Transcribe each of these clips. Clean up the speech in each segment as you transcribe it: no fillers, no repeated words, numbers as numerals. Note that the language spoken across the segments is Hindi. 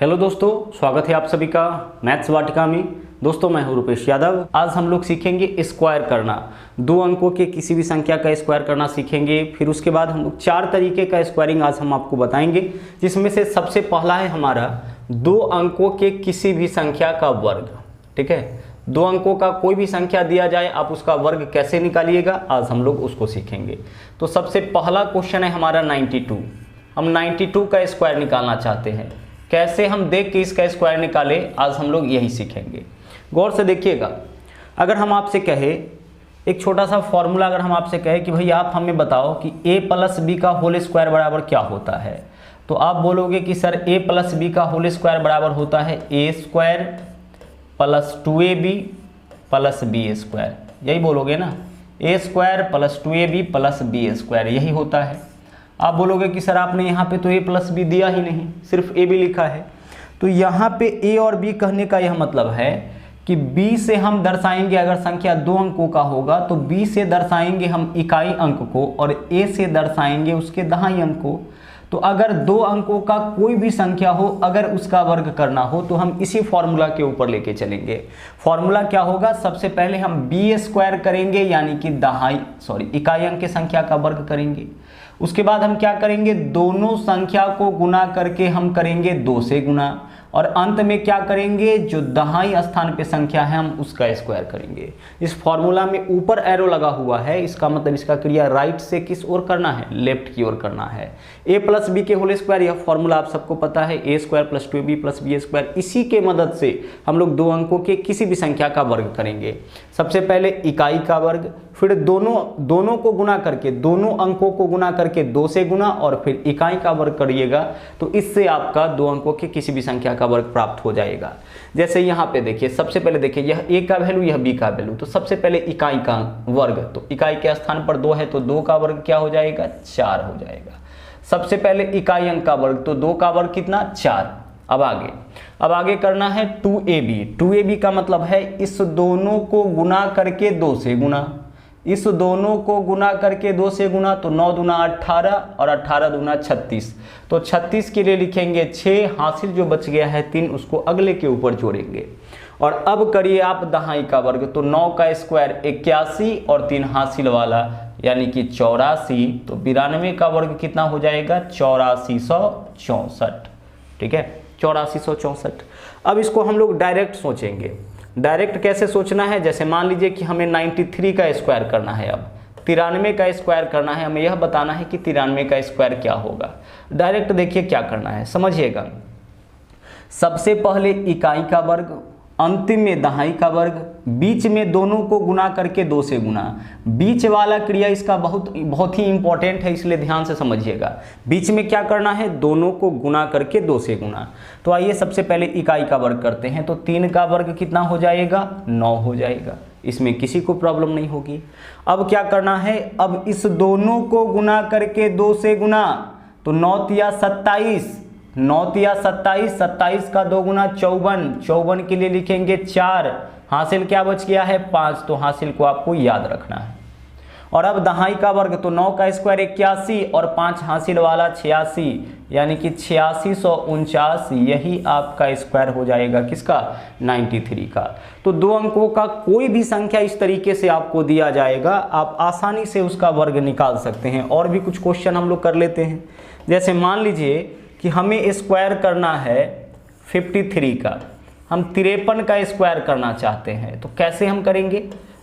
हेलो दोस्तों, स्वागत है आप सभी का मैथ्स वाटिका में। दोस्तों मैं हूं रुपेश यादव। आज हम लोग सीखेंगे स्क्वायर करना, दो अंकों के किसी भी संख्या का स्क्वायर करना सीखेंगे। फिर उसके बाद हम लोग 4 तरीके का स्क्वायरिंग आज हम आपको बताएंगे, जिसमें से सबसे पहला है हमारा 2 अंकों के किसी भी संख्या का वर्ग। ठीक है, 2 अंकों का कोई भी संख्या दिया जाए, आप उसका वर्ग कैसे निकालिएगा, आज हम लोग उसको सीखेंगे। तो सबसे पहला क्वेश्चन है हमारा 92। हम 92 का स्क्वायर निकालना चाहते हैं। कैसे हम देख के इसका स्क्वायर निकाले, आज हम लोग यही सीखेंगे। गौर से देखिएगा, अगर हम आपसे कहे एक छोटा सा फॉर्मूला, अगर हम आपसे कहे कि भाई आप हमें बताओ कि a प्लस बी का होल स्क्वायर बराबर क्या होता है, तो आप बोलोगे कि सर a प्लस बी का होल स्क्वायर बराबर होता है a square plus 2ab plus B square. यही बोलोगे ना, a square plus 2ab plus B square, यही होता है। आप बोलोगे कि सर आपने यहाँ पे तो a प्लस बी दिया ही नहीं, सिर्फ a भी लिखा है। तो यहाँ पे a और b कहने का यह मतलब है कि b से हम दर्शाएंगे, अगर संख्या 2 अंकों का होगा तो b से दर्शाएंगे हम इकाई अंक को और a से दर्शाएंगे उसके दहाई अंक को। तो अगर 2 अंकों का कोई भी संख्या हो, अगर उसका वर्ग करना हो तो हम इसी फॉर्मूला के ऊपर लेके चलेंगे। फॉर्मूला क्या होगा, सबसे पहले हम b स्क्वायर करेंगे, यानी कि इकाई अंक की संख्या का वर्ग करेंगे। उसके बाद हम क्या करेंगे, दोनों संख्या को गुना करके हम करेंगे 2 से गुना, और अंत में क्या करेंगे, जो दहाई स्थान पे संख्या है हम उसका स्क्वायर करेंगे। इस फॉर्मूला में ऊपर एरो लगा हुआ है, इसका मतलब इसका क्रिया राइट से किस ओर करना है, लेफ्ट की ओर करना है। a प्लस बी के होल स्क्वायर, यह फॉर्मूला आप सबको पता है, a square plus 2b plus B square. इसी के मदद से हम लोग 2 अंकों के किसी भी संख्या का वर्ग करेंगे। सबसे पहले इकाई का वर्ग, फिर दोनों को गुना करके, दोनों अंकों को गुना करके 2 से गुना, और फिर इकाई का वर्ग करिएगा तो इससे आपका 2 अंकों के किसी भी संख्या का वर्ग प्राप्त हो जाएगा। जैसे यहाँ पे देखिए, सबसे पहले देखिए यह a का वैल्यू, यह b का वैल्यू, तो सबसे पहले इकाई का वर्ग, तो इकाई के स्थान पर 2 है तो 2 का वर्ग क्या हो जाएगा, 4 हो जाएगा। सबसे पहले इकाई अंक का वर्ग, तो 2 का वर्ग कितना, 4। अब आगे करना है 2ab। 2ab का मतलब है इस दोनों को गुना करके 2 से गुना, इस दोनों को गुना करके 2 से गुना, तो 9 दूना 18 और 18 दूना 36। तो 36 के लिए लिखेंगे 6, हासिल जो बच गया है 3, उसको अगले के ऊपर जोड़ेंगे। और अब करिए आप दहाई का वर्ग, तो 9 का स्क्वायर 81 और 3 हासिल वाला यानी कि 84, तो 92 का वर्ग कितना हो जाएगा, 8464। ठीक है, 8464। अब इसको हम लोग डायरेक्ट सोचेंगे। डायरेक्ट कैसे सोचना है, जैसे मान लीजिए कि हमें 93 का स्क्वायर करना है, अब 93 का स्क्वायर करना है, हमें यह बताना है कि 93 का स्क्वायर क्या होगा। डायरेक्ट देखिए क्या करना है, समझिएगा। सबसे पहले इकाई का वर्ग, अंतिम में दहाई का वर्ग, बीच में दोनों को गुना करके 2 से गुना। बीच वाला क्रिया इसका बहुत ही इंपॉर्टेंट है, इसलिए ध्यान से समझिएगा। बीच में क्या करना है, दोनों को गुना करके 2 से गुना। तो आइए सबसे पहले इकाई का वर्ग करते हैं, तो 3 का वर्ग कितना हो जाएगा, 9 हो जाएगा। इसमें किसी को प्रॉब्लम नहीं होगी। अब क्या करना है, अब इस दोनों को गुना करके 2 से गुना, तो 9 तिया 27, 9 तिया 27, 27 का 2 गुना 54, 54 के लिए लिखेंगे 4, हासिल क्या बच गया है 5, तो हासिल को आपको याद रखना है। और अब दहाई का वर्ग, तो 9 का स्क्वायर 81 और 5 हासिल वाला 86, यानी कि 8649, यही आपका स्क्वायर हो जाएगा किसका, 93 का। तो 2 अंकों का कोई भी संख्या इस तरीके से आपको दिया जाएगा, आप आसानी से उसका वर्ग निकाल सकते हैं। और भी कुछ क्वेश्चन हम लोग कर लेते हैं। जैसे मान लीजिए कि हमें स्क्वायर करना है 53 का, हम 53 का स्क्वायर करना चाहते हैं, तो कैसे हम करेंगे।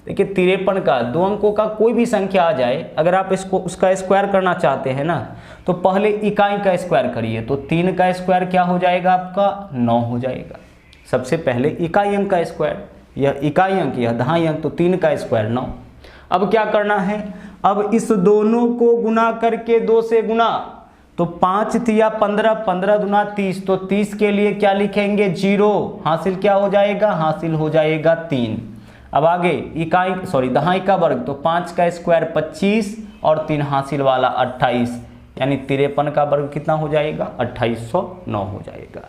देखिए 53 का 2 अंकों का कोई भी संख्या आ जाए, अगर आप उसका स्क्वायर करना चाहते हैं ना, तो पहले इकाई का स्क्वायर करिए, तो 3 का स्क्वायर क्या हो जाएगा आपका, 9 हो जाएगा। सबसे पहले इकाई अंक का स्क्वायर, यह इकाई अंक, यह दहाई अंक, तो 3 का स्क्वायर 9। अब क्या करना है, अब इस दोनों को गुना करके 2 से गुना, तो 5 तिया 15, 15 दूना 30, तो 30 के लिए क्या लिखेंगे, 0, हासिल क्या हो जाएगा, हासिल हो जाएगा 3। अब आगे दहाई का वर्ग, तो 5 का स्क्वायर 25 और 3 हासिल वाला 28, यानी 53 का वर्ग कितना हो जाएगा 2809 हो जाएगा।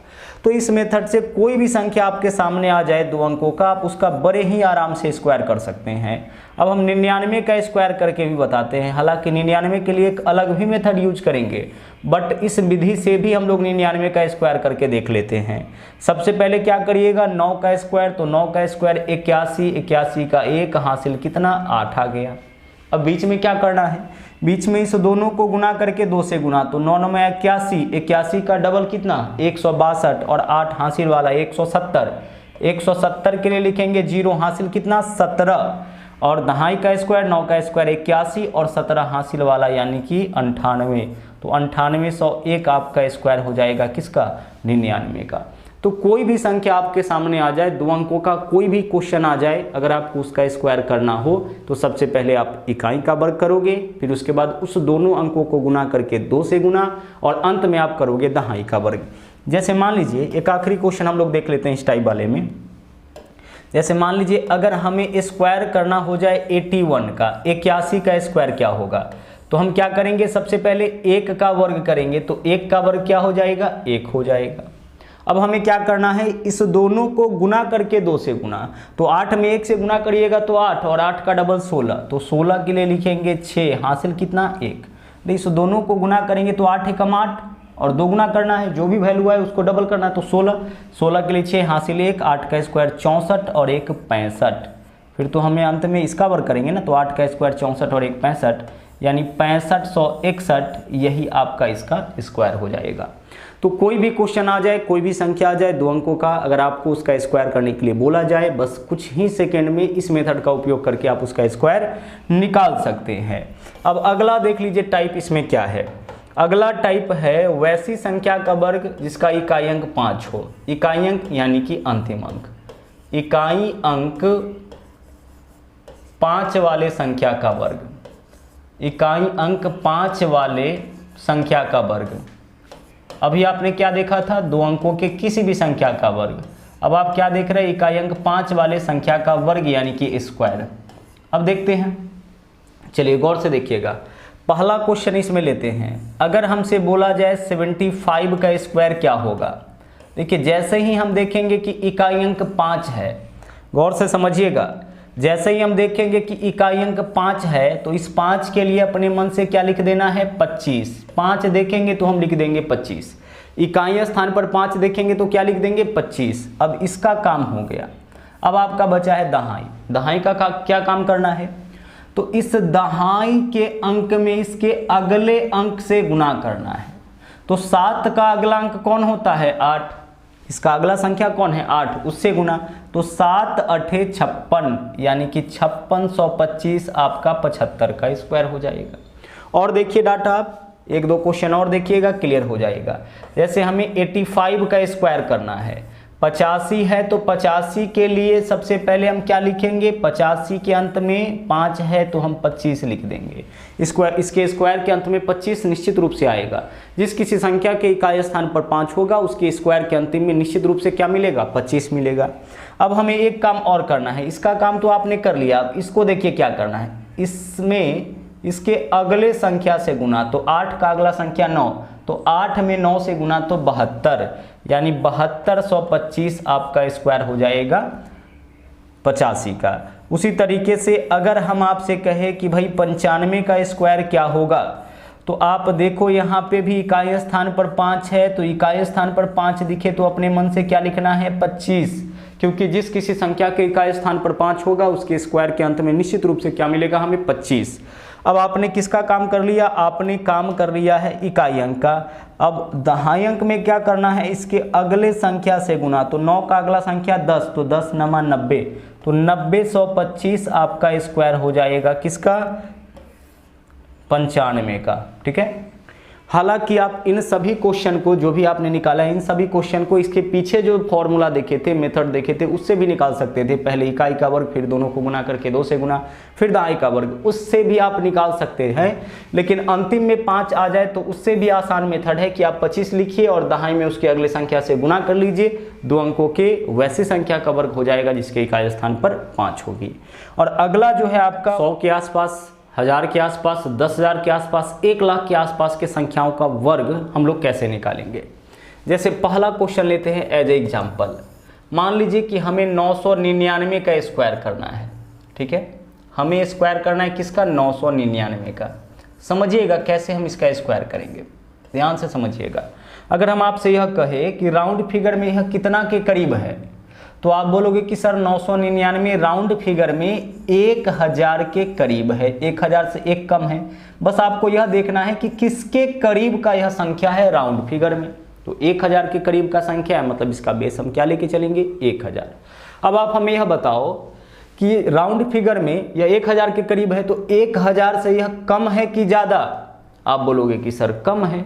तो इस मेथड से कोई भी संख्या आपके सामने आ जाए 2 अंकों का, आप उसका बड़े ही आराम से स्क्वायर कर सकते हैं। अब हम 99 का स्क्वायर करके भी बताते हैं, हालांकि 99 के लिए एक अलग भी मेथड यूज करेंगे, बट इस विधि से भी हम लोग 99 का स्क्वायर करके देख लेते हैं। सबसे पहले क्या करिएगा 9 का स्क्वायर, तो 9 का स्क्वायर 81, 81 का 1 हासिल कितना 8 आ गया। अब बीच में क्या करना है, बीच में इस दोनों को गुना करके 2 से गुना, तो 9 9 81, 81 का डबल कितना 162 और 8 हासिल वाला 170, 170 के लिए लिखेंगे 0 हासिल कितना 17 और दहाई का स्क्वायर 9 का स्क्वायर 81 और 17 हासिल वाला यानी कि 98, तो 9801 आपका स्क्वायर हो जाएगा किसका 99 का। तो कोई भी संख्या आपके सामने आ जाए 2 अंकों का, कोई भी क्वेश्चन आ जाए, अगर आपको उसका स्क्वायर करना हो तो सबसे पहले आप इकाई का वर्ग करोगे, फिर उसके बाद उस दोनों अंकों को गुना करके 2 से गुना और अंत में आप करोगे दहाई का वर्ग। जैसे मान लीजिए एक आखिरी क्वेश्चन हम लोग देख लेते हैं इस टाइप वाले में। जैसे मान लीजिए अगर हमें स्क्वायर करना हो जाए 81 का, 81 का स्क्वायर क्या होगा, तो हम क्या करेंगे सबसे पहले 1 का वर्ग करेंगे, तो 1 का वर्ग क्या हो जाएगा 1 हो जाएगा। अब हमें क्या करना है इस दोनों को गुना करके 2 से गुना, तो 8 में 1 से गुना करिएगा तो 8 और 8 का डबल 16, तो 16 के लिए लिखेंगे 6 हासिल कितना 1। इस दोनों को गुना करेंगे तो 8 एकम 8 और 2 गुना करना है, जो भी वैल्यू है उसको डबल करना है, तो 16, 16 के लिए 6 हासिल 1, 8 का स्क्वायर 64 और 1 65। फिर तो हमें अंत में इसका वर्ग करेंगे ना, तो 8 का स्क्वायर 64 और 1 65 यानी 6561, यही आपका इसका स्क्वायर हो जाएगा। तो कोई भी क्वेश्चन आ जाए, कोई भी संख्या आ जाए 2 अंकों का, अगर आपको उसका स्क्वायर करने के लिए बोला जाए, बस कुछ ही सेकेंड में इस मेथड का उपयोग करके आप उसका स्क्वायर निकाल सकते हैं। अब अगला देख लीजिए टाइप इसमें क्या है। अगला टाइप है वैसी संख्या का वर्ग जिसका इकाई अंक 5 हो। इकाई अंक यानी कि अंतिम अंक, इकाई अंक 5 वाले संख्या का वर्ग, इकाई अंक 5 वाले संख्या का वर्ग। अभी आपने क्या देखा था 2 अंकों के किसी भी संख्या का वर्ग, अब आप क्या देख रहे हैं इकाई अंक 5 वाले संख्या का वर्ग यानी कि स्क्वायर। अब देखते हैं, चलिए गौर से देखिएगा। पहला क्वेश्चन इसमें लेते हैं, अगर हमसे बोला जाए 75 का स्क्वायर क्या होगा। देखिए जैसे ही हम देखेंगे कि इकाई अंक 5 है, गौर से समझिएगा, जैसे ही हम देखेंगे कि इकाई अंक 5 है तो इस 5 के लिए अपने मन से क्या लिख देना है 25। 5 देखेंगे तो हम लिख देंगे 25, इकाई स्थान पर 5 देखेंगे तो क्या लिख देंगे 25। अब इसका काम हो गया। अब आपका बचा है दहाई। दहाई का क्या काम करना है, तो इस दहाई के अंक में इसके अगले अंक से गुना करना है। तो 7 का अगला अंक कौन होता है 8, इसका अगला संख्या कौन है 8, उससे गुना, तो 7 8 56 यानी कि 5625 आपका 75 का स्क्वायर हो जाएगा। और देखिए डाटा आप 1-2 क्वेश्चन और देखिएगा, क्लियर हो जाएगा। जैसे हमें 85 का स्क्वायर करना है, 85 है तो 85 के लिए सबसे पहले हम क्या लिखेंगे, 85 के अंत में 5 है तो हम 25 लिख देंगे। इसके स्क्वायर के अंत में 25 निश्चित रूप से आएगा। जिस किसी संख्या के इकाई स्थान पर 5 होगा उसके स्क्वायर के अंतिम में निश्चित रूप से क्या मिलेगा 25 मिलेगा। अब हमें एक काम और करना है, इसका काम तो आपने कर लिया, अब इसको देखिए क्या करना है, इसमें इसके अगले संख्या से गुना, तो 8 का अगला संख्या 9, तो 8 में 9 से गुना तो 72 यानी 7225 आपका स्क्वायर हो जाएगा 85 का। उसी तरीके से अगर हम आपसे कहें कि भाई 95 का स्क्वायर क्या होगा, तो आप देखो यहाँ पे भी इकाई स्थान पर 5 है, तो इकाई स्थान पर 5 दिखे तो अपने मन से क्या लिखना है 25, क्योंकि जिस किसी संख्या के इकाई स्थान पर 5 होगा उसके स्क्वायर के अंत में निश्चित रूप से क्या मिलेगा हमें 25। अब आपने किसका काम कर लिया, आपने काम कर लिया है इकाई अंक का। अब दहाई अंक में क्या करना है, इसके अगले संख्या से गुना, तो 9 का अगला संख्या 10, तो 10 9 90, तो 90 आपका स्क्वायर हो जाएगा किसका 95 का। ठीक है, हालांकि आप इन सभी क्वेश्चन को जो भी आपने निकाला है, इन सभी क्वेश्चन को इसके पीछे जो फॉर्मूला देखे थे, मेथड देखे थे, उससे भी निकाल सकते थे। पहले इकाई का वर्ग, फिर दोनों को गुना करके 2 से गुना, फिर दहाई का वर्ग, उससे भी आप निकाल सकते हैं। लेकिन अंतिम में 5 आ जाए तो उससे भी आसान मेथड है कि आप 25 लिखिए और दहाई में उसके अगले संख्या से गुना कर लीजिए, 2 अंकों के वैसी संख्या का वर्ग हो जाएगा जिसके इकाई स्थान पर 5 होगी। और अगला जो है आपका 100 के आसपास 1000 के आसपास, 10,000 के आसपास, 1 लाख के आसपास के संख्याओं का वर्ग हम लोग कैसे निकालेंगे। जैसे पहला क्वेश्चन लेते हैं एज ए एग्जाम्पल। मान लीजिए कि हमें 999 का स्क्वायर करना है, ठीक है, हमें स्क्वायर करना है किसका, 999 का। समझिएगा कैसे हम इसका स्क्वायर करेंगे, ध्यान से समझिएगा। अगर हम आपसे यह कहे कि राउंड फिगर में यह कितना के करीब है, तो आप बोलोगे कि सर 999 राउंड फिगर में 1000 के करीब है, 1000 से एक कम है। बस आपको यह देखना है कि किसके करीब का यह संख्या है राउंड फिगर में। तो 1000 के करीब का संख्या है, मतलब इसका बेस हम क्या लेके चलेंगे, 1000। अब आप हमें यह बताओ कि राउंड फिगर में यह 1000 के करीब है, तो 1000 से यह कम है कि ज़्यादा। आप बोलोगे कि सर कम है,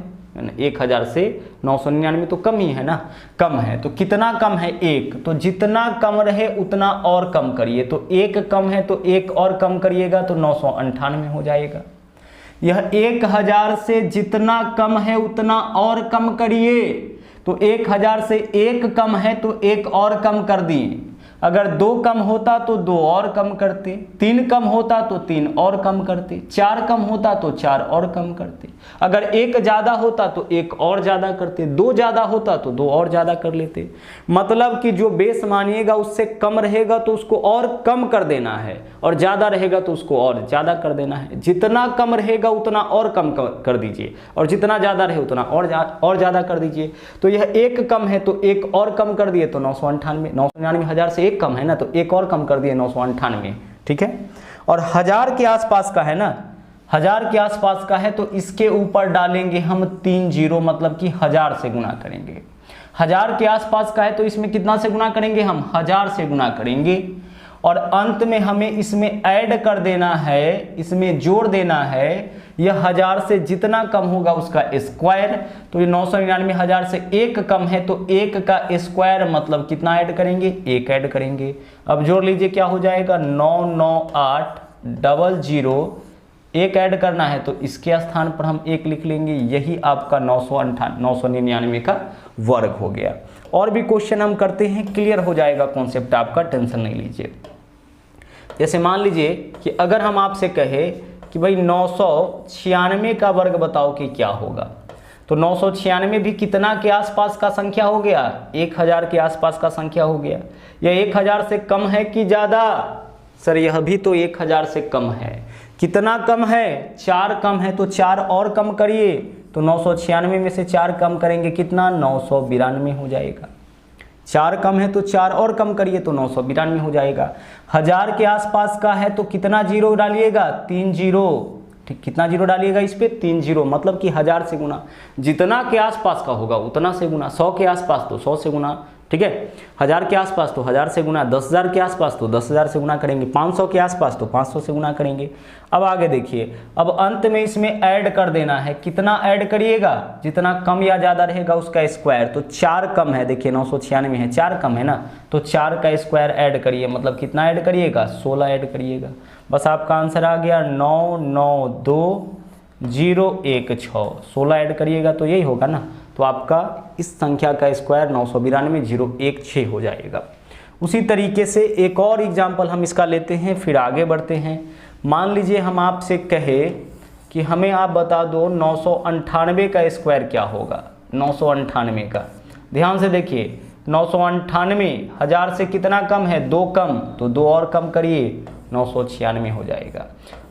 1000 से 999 तो कम ही है ना, कम है। तो कितना कम है, 1। तो जितना कम रहे उतना और कम करिए। तो 1 कम है तो 1 और कम करिएगा तो 998 हो जाएगा। यह 1000 से जितना कम है उतना और कम करिए। तो 1000 से 1 कम है तो 1 और कम कर दिए। अगर 2 कम होता तो 2 और कम करते, 3 कम होता तो 3 और कम करते, 4 कम होता तो 4 और कम करते। अगर 1 ज़्यादा होता तो 1 और ज़्यादा करते, 2 ज़्यादा होता तो 2 और ज़्यादा कर लेते। मतलब कि जो बेस मानिएगा उससे कम रहेगा तो उसको और कम कर देना है, और ज़्यादा रहेगा तो उसको और ज़्यादा कर देना है। जितना कम रहेगा उतना और कम कर दीजिए, और जितना ज़्यादा रहे उतना और ज़्यादा कर दीजिए। तो यह 1 कम है तो 1 और कम कर दिए तो 999 हज़ार से 1 कम है ना, तो 1 और कम कर दिए 998, ठीक है। और 1000 के आसपास का है ना, 1000 के आसपास का है तो इसके ऊपर डालेंगे हम 3 जीरो, मतलब कि 1000 से गुना करेंगे। 1000 के आसपास का है तो इसमें कितना से गुना करेंगे हम, 1000 से गुना करेंगे। और अंत में हमें इसमें ऐड कर देना है, इसमें जोड़ देना है। यह 1000 से जितना कम होगा उसका स्क्वायर। तो ये 999 1000 से 1 कम है तो 1 का स्क्वायर, मतलब कितना ऐड करेंगे, 1 ऐड करेंगे। अब जोड़ लीजिए क्या हो जाएगा, 99800। 1 ऐड करना है तो इसके स्थान पर हम 1 लिख लेंगे। यही आपका 999 का वर्ग हो गया। और भी क्वेश्चन हम करते हैं, क्लियर हो जाएगा कॉन्सेप्ट आपका, टेंशन नहीं लीजिए। जैसे मान लीजिए कि अगर हम आपसे कहे कि भाई 996 का वर्ग बताओ कि क्या होगा, तो 996 भी कितना के आसपास का संख्या हो गया, 1000 के आसपास का संख्या हो गया। यह 1000 से कम है कि ज़्यादा, सर यह भी तो 1000 से कम है। कितना कम है, 4 कम है तो 4 और कम करिए। तो 996 में से 4 कम करेंगे कितना, 992 हो जाएगा। 4 कम है तो 4 और कम करिए तो 992 हो जाएगा। 1000 के आसपास का है तो कितना जीरो डालिएगा, 3 जीरो, ठीक, कितना जीरो डालिएगा इस पे, 3 जीरो, मतलब कि 1000 से गुना। जितना के आसपास का होगा उतना से गुना, 100 के आसपास तो 100 से गुना, ठीक है। 1000 के आसपास तो 1000 से गुना, 10,000 के आसपास तो 10,000 से गुना करेंगे, 500 के आसपास तो 500 से गुना करेंगे। अब आगे देखिए, अब अंत में इसमें ऐड कर देना है। कितना ऐड करिएगा, जितना कम या ज़्यादा रहेगा उसका स्क्वायर। तो 4 कम है, देखिए 996 है, 4 कम है ना, तो 4 का स्क्वायर ऐड करिए, मतलब कितना ऐड करिएगा, 16 ऐड करिएगा। बस आपका आंसर आ गया 992,016। 16 ऐड करिएगा तो यही होगा ना। तो आपका इस संख्या का स्क्वायर 992,016 हो जाएगा। उसी तरीके से एक और एग्जाम्पल हम इसका लेते हैं, फिर आगे बढ़ते हैं। मान लीजिए हम आपसे कहे कि हमें आप बता दो 998 का स्क्वायर क्या होगा, 998 का। ध्यान से देखिए, 998 1000 से कितना कम है, 2 कम, तो 2 और कम करिए, 996 हो जाएगा।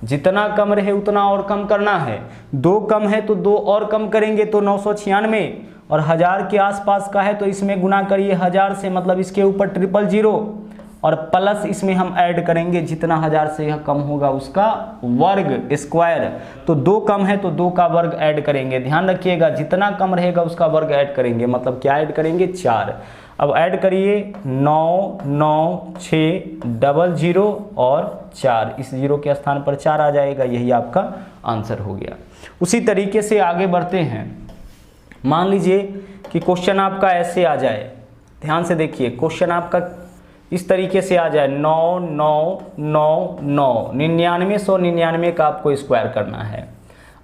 जितना कम रहे उतना और कम करना है। 2 कम है तो 2 और कम करेंगे तो 996, और 1000 के आसपास का है तो इसमें गुना करिए 1000 से, मतलब इसके ऊपर 000, और प्लस इसमें हम ऐड करेंगे जितना 1000 से यह कम होगा उसका वर्ग, स्क्वायर। तो 2 कम है तो 2 का वर्ग ऐड करेंगे। ध्यान रखिएगा, जितना कम रहेगा उसका वर्ग ऐड करेंगे, मतलब क्या ऐड करेंगे, 4। अब ऐड करिए 99600 और 4, इस जीरो के स्थान पर 4 आ जाएगा। यही आपका आंसर हो गया। उसी तरीके से आगे बढ़ते हैं। मान लीजिए कि क्वेश्चन आपका ऐसे आ जाए, ध्यान से देखिए, क्वेश्चन आपका इस तरीके से आ जाए 9999 का आपको स्क्वायर करना है।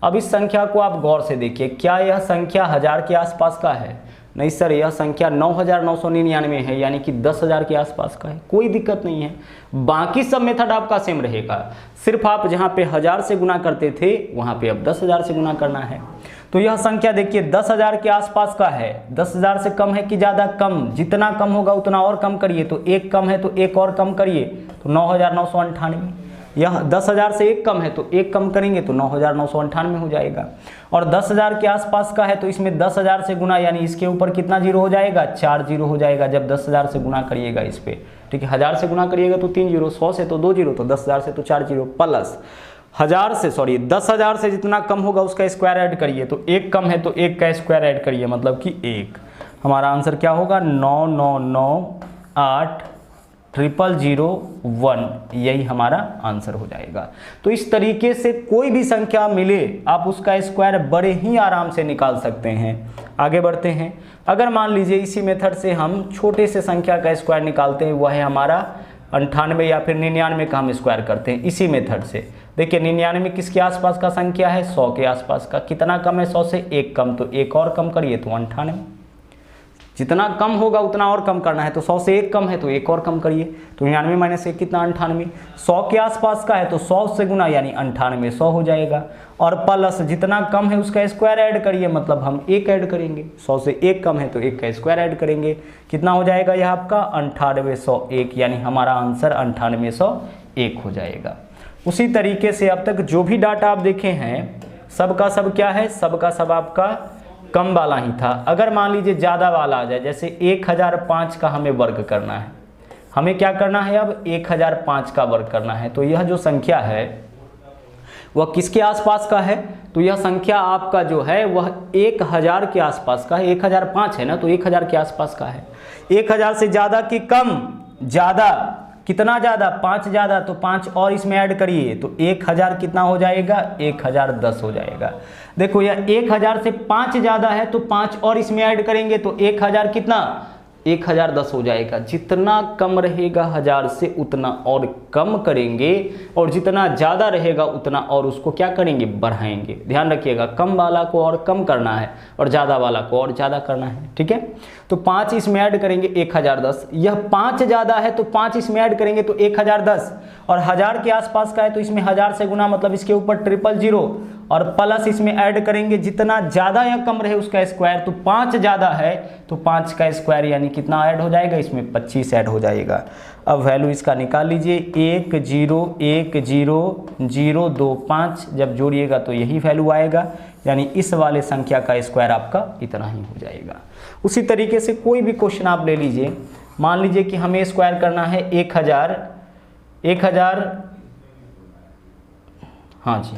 अब इस संख्या को आप गौर से देखिए, क्या यह संख्या 1000 के आसपास का है, नहीं सर यह संख्या 9999 है यानी कि 10,000 के आसपास का है, कोई दिक्कत नहीं है। बाकी सब मेथड आपका सेम रहेगा, सिर्फ आप जहाँ पे 1000 से गुना करते थे वहाँ पे अब 10,000 से गुना करना है। तो यह संख्या देखिए 10,000 के आसपास का है, 10,000 से कम है कि ज़्यादा, कम, जितना कम होगा उतना और कम करिए, तो एक कम है तो एक और कम करिए, तो 9,998। यह 10,000 से एक कम है तो एक कम करेंगे तो 9,998 हो जाएगा। और 10,000 के आसपास का है तो इसमें 10,000 से गुना यानी इसके ऊपर कितना जीरो हो जाएगा, 4 जीरो हो जाएगा जब 10,000 से गुना करिएगा इस पे, ठीक है। 1000 से गुना करिएगा तो 3 जीरो, 100 से तो 2 जीरो, तो 10,000 से तो 4 जीरो, प्लस 10,000 से जितना कम होगा उसका स्क्वायर ऐड करिए, तो एक कम है तो एक का स्क्वायर ऐड करिए, मतलब कि एक। हमारा आंसर क्या होगा 9998001, यही हमारा आंसर हो जाएगा। तो इस तरीके से कोई भी संख्या मिले आप उसका स्क्वायर बड़े ही आराम से निकाल सकते हैं। आगे बढ़ते हैं। अगर मान लीजिए इसी मेथड से हम छोटे से संख्या का स्क्वायर निकालते हैं, वह है हमारा 98 या फिर 99 का हम स्क्वायर करते हैं इसी मेथड से। देखिए 99 किसके आसपास का संख्या है, 100 के आसपास का। कितना कम है 100 से, एक कम, तो एक और कम करिए तो 98। जितना कम होगा उतना और कम करना है, तो 100 से एक कम है तो एक और कम करिए, तो 99 माइनस 1 कितना 98। 100 के आसपास का है तो 100 से गुना यानी 98 100 हो जाएगा। और प्लस जितना कम है उसका स्क्वायर ऐड करिए, मतलब हम एक ऐड करेंगे, 100 से एक कम है तो एक का स्क्वायर ऐड करेंगे, कितना हो जाएगा यह आपका 9801, यानी हमारा आंसर 9801 हो जाएगा। उसी तरीके से अब तक जो भी डाटा आप देखे हैं सबका सब क्या है, सबका सब आपका कम वाला ही था। अगर मान लीजिए ज़्यादा वाला आ जाए, जैसे 1005 का हमें वर्ग करना है, हमें क्या करना है अब 1005 का वर्ग करना है, तो यह जो संख्या है वह किसके आसपास का है, तो यह संख्या आपका जो है वह 1000 के आसपास का है। 1005 है ना, तो 1000 के आसपास का है। 1000 से ज़्यादा कि कम, ज़्यादा, कितना ज़्यादा, 5 ज़्यादा, तो 5 और इसमें ऐड करिए, तो 1000 कितना हो जाएगा 1010 हो जाएगा। देखो यह 1000 से 5 ज़्यादा है तो 5 और इसमें ऐड करेंगे तो 1000 कितना 1010 हो जाएगा। जितना कम रहेगा 1000 से उतना और कम करेंगे, और जितना ज़्यादा रहेगा उतना और उसको क्या करेंगे, बढ़ाएंगे। ध्यान रखिएगा, कम वाला को और कम करना है और ज़्यादा वाला को और ज़्यादा करना है, ठीक है। तो 5 इसमें ऐड करेंगे 1010, यह 5 ज़्यादा है तो 5 इसमें ऐड करेंगे तो 1010, और 1000 के आसपास का है तो इसमें 1000 से गुना, मतलब इसके ऊपर 000 और प्लस इसमें ऐड करेंगे जितना ज़्यादा या कम रहे उसका स्क्वायर। तो 5 ज़्यादा है तो 5 का स्क्वायर यानी कितना ऐड हो जाएगा, इसमें 25 ऐड हो जाएगा। अब वैल्यू इसका निकाल लीजिए, 101025 जब जोड़िएगा तो यही वैल्यू आएगा, यानी इस वाले संख्या का स्क्वायर आपका इतना ही हो जाएगा। उसी तरीके से कोई भी क्वेश्चन आप ले लीजिए, मान लीजिए कि हमें स्क्वायर करना है 1000 हाँ जी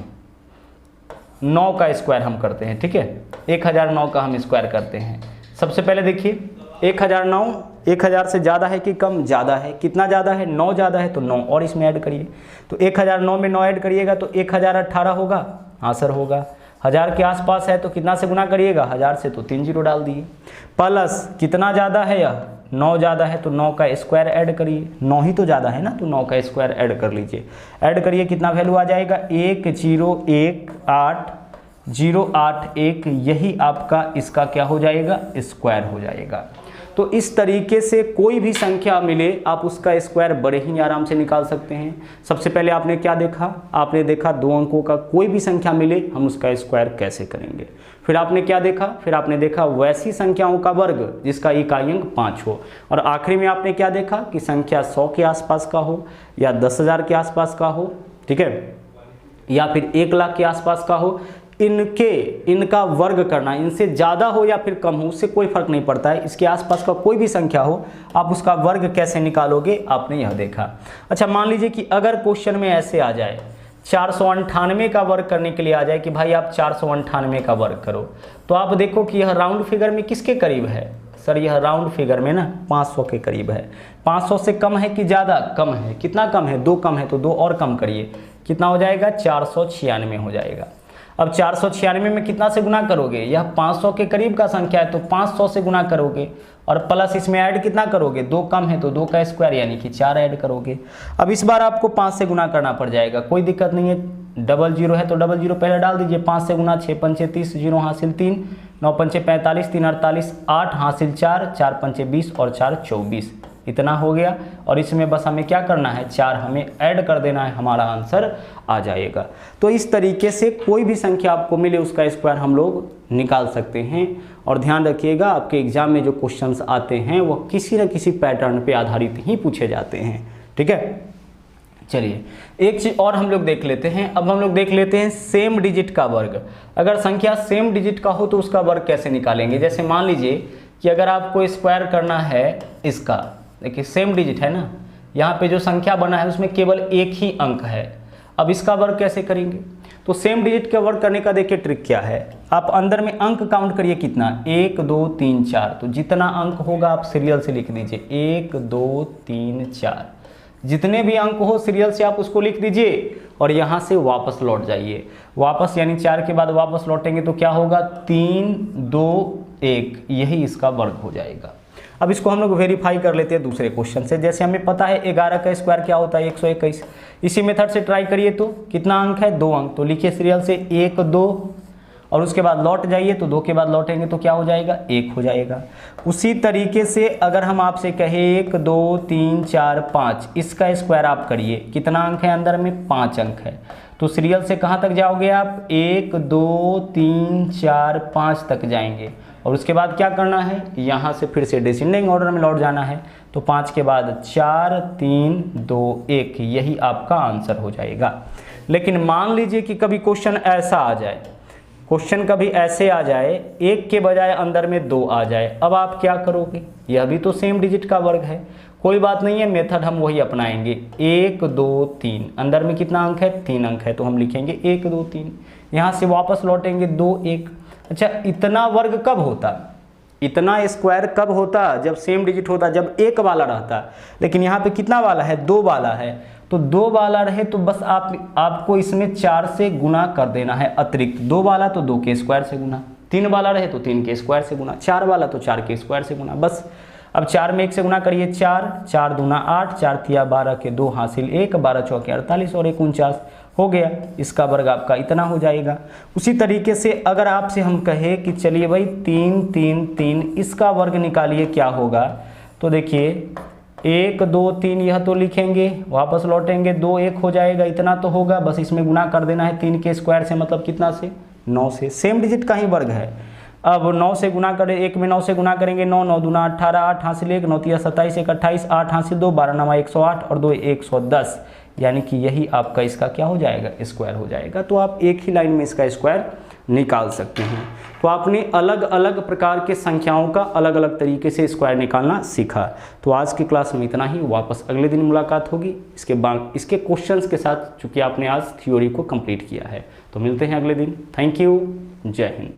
9 का स्क्वायर हम करते हैं, ठीक है। 1009 का हम स्क्वायर करते हैं। सबसे पहले देखिए 1009 1000 से ज़्यादा है कि कम, ज़्यादा है। कितना ज़्यादा है 9 ज़्यादा है तो 9 और इसमें ऐड करिए, तो 1009 में 9 ऐड करिएगा तो 1018 होगा, हाँ सर होगा। 1000 के आसपास है तो कितना से गुना करिएगा, 1000 से तो 3 जीरो डाल दिए। प्लस कितना ज़्यादा है, यह 9 ज़्यादा है तो 9 का स्क्वायर ऐड करिए, 9 ही तो ज़्यादा है ना, तो 9 का स्क्वायर ऐड कर लीजिए। ऐड करिए, कितना वैल्यू आ जाएगा 108081, यही आपका इसका क्या हो जाएगा, स्क्वायर हो जाएगा। तो इस तरीके से कोई भी संख्या मिले आप उसका स्क्वायर बड़े ही आराम से निकाल सकते हैं। सबसे पहले आपने क्या देखा, आपने देखा 2 अंकों का कोई भी संख्या मिले हम उसका स्क्वायर कैसे करेंगे। फिर आपने क्या देखा, फिर आपने देखा वैसी संख्याओं का वर्ग जिसका इकाई अंक 5 हो। और आखिरी में आपने क्या देखा कि संख्या 100 के आसपास का हो या 10,000 के आसपास का हो, ठीक है, या फिर 1 लाख के आसपास का हो, इनका वर्ग करना, इनसे ज़्यादा हो या फिर कम हो उससे कोई फर्क नहीं पड़ता है। इसके आसपास का कोई भी संख्या हो आप उसका वर्ग कैसे निकालोगे आपने यह देखा। अच्छा मान लीजिए कि अगर क्वेश्चन में ऐसे आ जाए 498 का वर्ग करने के लिए आ जाए कि भाई आप 498 का वर्ग करो, तो आप देखो कि यह राउंड फिगर में किसके करीब है, सर यह राउंड फिगर में ना 500 के करीब है। 500 से कम है कि ज़्यादा, कम है। कितना कम है, 2 कम है, तो 2 और कम करिए, कितना हो जाएगा 496 हो जाएगा। अब 496 में कितना से गुना करोगे, यह 500 के करीब का संख्या है तो 500 से गुना करोगे, और प्लस इसमें ऐड कितना करोगे, 2 कम है तो 2 का स्क्वायर यानी कि 4 ऐड करोगे। अब इस बार आपको 5 से गुना करना पड़ जाएगा, कोई दिक्कत नहीं है, डबल जीरो है तो डबल जीरो पहले डाल दीजिए। 5 से गुना, 6 पंचे 30, 0 हासिल 3, 9 पंचे 45, 3 48, 8 हासिल 4, 4 पंचे 20 और 4 24, इतना हो गया। और इसमें बस हमें क्या करना है, 4 हमें ऐड कर देना है, हमारा आंसर आ जाएगा। तो इस तरीके से कोई भी संख्या आपको मिले उसका स्क्वायर हम लोग निकाल सकते हैं। और ध्यान रखिएगा आपके एग्जाम में जो क्वेश्चंस आते हैं वो किसी न किसी पैटर्न पे आधारित ही पूछे जाते हैं, ठीक है। चलिए एक चीज और हम लोग देख लेते हैं। अब हम लोग देख लेते हैं सेम डिजिट का वर्ग। अगर संख्या सेम डिजिट का हो तो उसका वर्ग कैसे निकालेंगे। जैसे मान लीजिए कि अगर आपको स्क्वायर करना है इसका, देखिए सेम डिजिट है ना, यहाँ पे जो संख्या बना है उसमें केवल एक ही अंक है। अब इसका वर्ग कैसे करेंगे, तो सेम डिजिट का वर्ग करने का देखिए ट्रिक क्या है। आप अंदर में अंक काउंट करिए कितना, 1 2 3 4, तो जितना अंक होगा आप सीरियल से लिख दीजिए, 1 2 3 4, जितने भी अंक हो सीरियल से आप उसको लिख दीजिए और यहाँ से वापस लौट जाइए। वापस यानी 4 के बाद वापस लौटेंगे तो क्या होगा, 3 2 1, यही इसका वर्ग हो जाएगा। अब इसको हम लोग वेरीफाई कर लेते हैं दूसरे क्वेश्चन से। जैसे हमें पता है 11 का स्क्वायर क्या होता है, 121। इसी मेथड से ट्राई करिए तो कितना अंक है, 2 अंक, तो लिखिए सीरियल से 1 2 और उसके बाद लौट जाइए तो 2 के बाद लौटेंगे तो क्या हो जाएगा, 1 हो जाएगा। उसी तरीके से अगर हम आपसे कहें 1 2 3 4 5, इसका स्क्वायर आप करिए, कितना अंक है अंदर में, 5 अंक है, तो सीरियल से कहाँ तक जाओगे आप, 1 2 3 4 5 तक जाएंगे। और उसके बाद क्या करना है, यहाँ से फिर से डिसेंडिंग ऑर्डर में लौट जाना है, तो 5 के बाद 4 3 2 1, यही आपका आंसर हो जाएगा। लेकिन मान लीजिए कि कभी क्वेश्चन ऐसा आ जाए, क्वेश्चन कभी ऐसे आ जाए, 1 के बजाय अंदर में 2 आ जाए, अब आप क्या करोगे, यह भी तो सेम डिजिट का वर्ग है। कोई बात नहीं है, मेथड हम वही अपनाएंगे, 1 2 3, अंदर में कितना अंक है, 3 अंक है, तो हम लिखेंगे 1 2 3, यहाँ से वापस लौटेंगे 2 1। अच्छा, इतना वर्ग कब होता, इतना स्क्वायर कब होता, जब सेम डिजिट होता, जब 1 वाला रहता। लेकिन यहाँ पे कितना वाला है, 2 वाला है, तो 2 वाला रहे तो बस आपको इसमें 4 से गुना कर देना है अतिरिक्त। 2 वाला तो 2 के स्क्वायर से गुना, 3 वाला रहे तो 3 के स्क्वायर से गुना, 4 वाला तो 4 के स्क्वायर से गुना, बस। अब 4 में 1 से गुना करिए, 4 4 दूना 8, 4 तिया 12 के 2 हासिल 1, 12 चौके 48 और 1 49 हो गया। इसका वर्ग आपका इतना हो जाएगा। उसी तरीके से अगर आपसे हम कहें कि चलिए भाई 3 3 3, इसका वर्ग निकालिए क्या होगा, तो देखिए 1 2 3 यह तो लिखेंगे, वापस लौटेंगे 2 1 हो जाएगा, इतना तो होगा, बस इसमें गुना कर देना है 3 के स्क्वायर से, मतलब कितना से, 9 से। सेम डिजिट का ही वर्ग है। अब 9 से गुना करें, 1 में 9 से गुना करेंगे, 9 9 दूना 18, 8 हासिल 1, 9 तिया 27, 1 28, 8 हासिल 2, 12 9 108 और 2 110, यानी कि यही आपका इसका क्या हो जाएगा, स्क्वायर हो जाएगा। तो आप एक ही लाइन में इसका स्क्वायर निकाल सकते हैं। तो आपने अलग अलग प्रकार के संख्याओं का अलग अलग तरीके से स्क्वायर निकालना सीखा। तो आज की क्लास में इतना ही, वापस अगले दिन मुलाकात होगी इसके बाद इसके क्वेश्चंस के साथ, चूँकि आपने आज थ्योरी को कंप्लीट किया है। तो मिलते हैं अगले दिन। थैंक यू, जय हिंद।